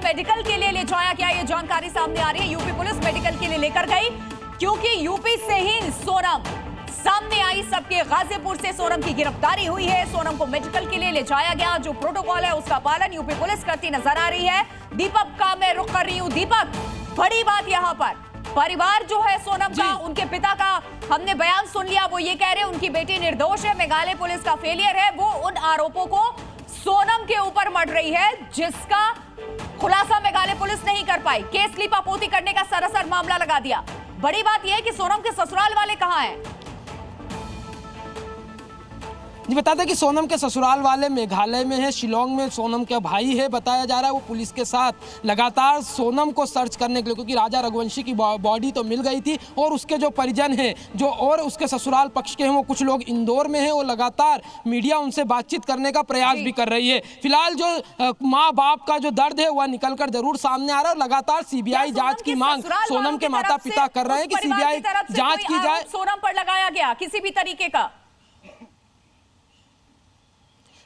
Medical के लिए ले जाया गया, ये जानकारी सामने आ रही है। यूपी पुलिस मेडिकल के लिए लेकर गई क्योंकि यूपी से ही सोनम सामने आई। सबके गाजीपुर से सोनम की गिरफ्तारी हुई है। सोनम को मेडिकल के लिए ले जाया गया। जो प्रोटोकॉल है उसका पालन यूपी पुलिस करती नजर आ रही है। दीपक का मैं रुख कर रही हूं। दीपक, बड़ी बात यहां पर परिवार जो है सोनम का, उनके पिता का हमने बयान सुन लिया। वो ये कह रहे हैं उनकी बेटी निर्दोष है, मेघालय पुलिस का फेलियर है। वो उन आरोपों को सोनम के ऊपर मढ़ रही है जिसका खुलासा मेघालय पुलिस नहीं कर पाई। केस लीपापोती करने का सरासर मामला लगा दिया। बड़ी बात यह है कि सोनम के ससुराल वाले कहां हैं? जी बता दें कि सोनम के ससुराल वाले मेघालय में है, शिलोंग में सोनम के भाई है। बताया जा रहा है वो पुलिस के साथ लगातार सोनम को सर्च करने के लिए, क्योंकि राजा रघुवंशी की बॉडी तो मिल गई थी और उसके जो परिजन हैं जो और उसके ससुराल पक्ष के हैं वो कुछ लोग इंदौर में हैं। वो लगातार मीडिया उनसे बातचीत करने का प्रयास भी कर रही है। फिलहाल जो माँ बाप का जो दर्द है वह निकल कर जरूर सामने आ रहा है और लगातार सीबीआई जांच की मांग सोनम के माता पिता कर रहे हैं कि सीबीआई जांच की जाए। सोनम पर लगाया गया किसी भी तरीके का?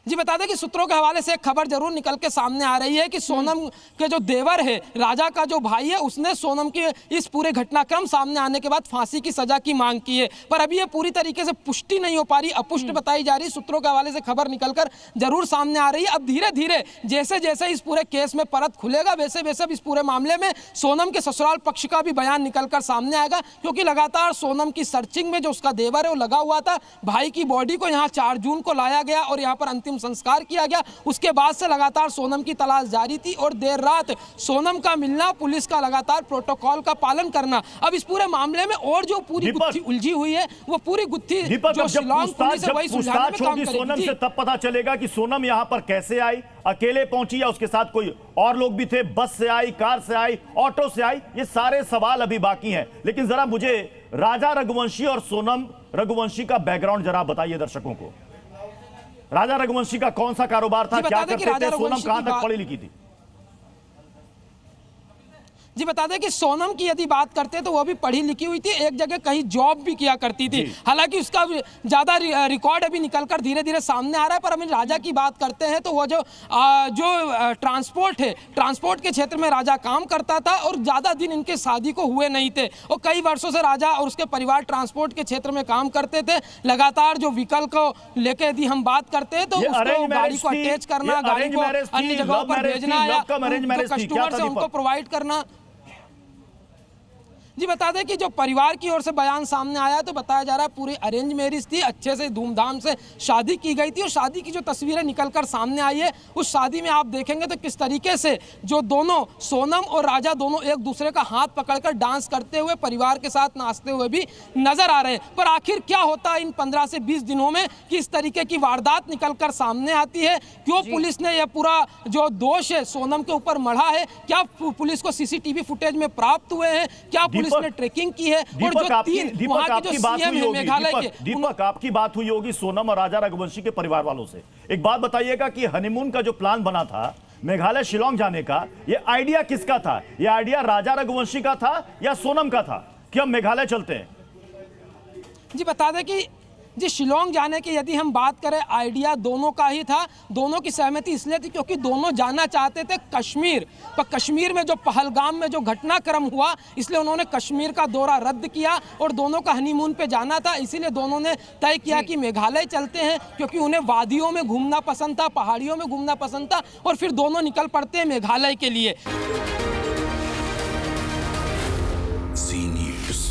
जी बता दें कि सूत्रों के हवाले से एक खबर जरूर निकल के सामने आ रही है कि सोनम के जो देवर है, राजा का जो भाई है, उसने सोनम के इस पूरे घटनाक्रम सामने आने के बाद फांसी की सजा की मांग की है। पर अभी ये पूरी तरीके से पुष्टि नहीं हो पा रही, अपुष्ट बताई जा रही। सूत्रों के हवाले से खबर निकलकर जरूर सामने आ रही है। अब धीरे धीरे जैसे जैसे इस पूरे केस में परत खुलेगा वैसे वैसे इस पूरे मामले में सोनम के ससुराल पक्ष का भी बयान निकलकर सामने आएगा, क्योंकि लगातार सोनम की सर्चिंग में जो उसका देवर है वो लगा हुआ था। भाई की बॉडी को यहाँ 4 जून को लाया गया और यहाँ पर अंतिम संस्कार किया गया। उसके बाद से लगातार सोनम की तलाश जारी थी और देर रात सोनम का मिलना, पुलिस का लगातार प्रोटोकॉल का पालन करना। अब इस पूरे मामले में और जो पूरी गुत्थी उलझी हुई है वो पूरी गुत्थी जो शिलोंग पुलिस है वही सुलझाने में काम करेगी। सोनम से तब पता चलेगा कि सोनम यहां पर कैसे आई, अकेले पहुंची या उसके साथ कोई और लोग भी थे, बस से आई, कार से आई, ऑटो से आई, ये सारे सवाल अभी बाकी हैं। लेकिन जरा मुझे राजा रघुवंशी और सोनम रघुवंशी का बैकग्राउंड जरा बताइए दर्शकों को। राजा रघुवंशी का कौन सा कारोबार था, क्या करते थे, सोनम कहां तक पढ़ी लिखी थी? जी बता दें कि सोनम की यदि बात करते तो वह भी पढ़ी लिखी हुई थी, एक जगह कहीं जॉब भी किया करती थी। हालांकि उसका ज्यादा रिकॉर्ड अभी निकलकर धीरे धीरे सामने आ रहा है। पर अभी राजा की बात करते हैं तो वह जो ट्रांसपोर्ट है, ट्रांसपोर्ट के क्षेत्र में राजा काम करता था और ज्यादा दिन इनके शादी को हुए नहीं थे और कई वर्षों से राजा और उसके परिवार ट्रांसपोर्ट के क्षेत्र में काम करते थे। लगातार जो व्हीकल को लेकर यदि हम बात करते हैं तो उसको गाड़ी को अटैच करना, गाड़ी को अन्य जगहों पर भेजना या कस्टमर से उनको प्रोवाइड करना। जी बता दें कि जो परिवार की ओर से बयान सामने आया तो बताया जा रहा है पूरी अरेंज मैरिज थी, अच्छे से धूमधाम से शादी की गई थी और शादी की जो तस्वीरें निकलकर सामने आई है उस शादी में आप देखेंगे तो किस तरीके से जो दोनों सोनम और राजा दोनों एक दूसरे का हाथ पकड़कर डांस करते हुए परिवार के साथ नाचते हुए भी नजर आ रहे हैं। पर आखिर क्या होता है इन 15 से 20 दिनों में कि इस तरीके की वारदात निकलकर सामने आती है? क्यों पुलिस ने यह पूरा जो दोष है सोनम के ऊपर मढ़ा है? क्या पुलिस को सीसीटीवी फुटेज में प्राप्त हुए हैं? क्या पुलिस ने ट्रैकिंग की है? और जो तीन वहां के जो सीएम है मेघालय के, दीपक आपकी बात हुई होगी सोनम और राजा रघुवंशी के परिवार वालों से। एक बात बताइएगा कि हनीमून का जो प्लान बना था मेघालय शिलोंग जाने का, ये आइडिया किसका था? ये आइडिया राजा रघुवंशी का था या सोनम का था कि हम मेघालय चलते हैं? जी बता दें कि जी शिलोंग जाने की यदि हम बात करें आइडिया दोनों का ही था। दोनों की सहमति इसलिए थी क्योंकि दोनों जाना चाहते थे कश्मीर, पर कश्मीर में जो पहलगाम में जो घटनाक्रम हुआ इसलिए उन्होंने कश्मीर का दौरा रद्द किया और दोनों का हनीमून पे जाना था। इसीलिए दोनों ने तय किया कि मेघालय चलते हैं क्योंकि उन्हें वादियों में घूमना पसंद था, पहाड़ियों में घूमना पसंद था और फिर दोनों निकल पड़ते हैं मेघालय के लिए। Zee News.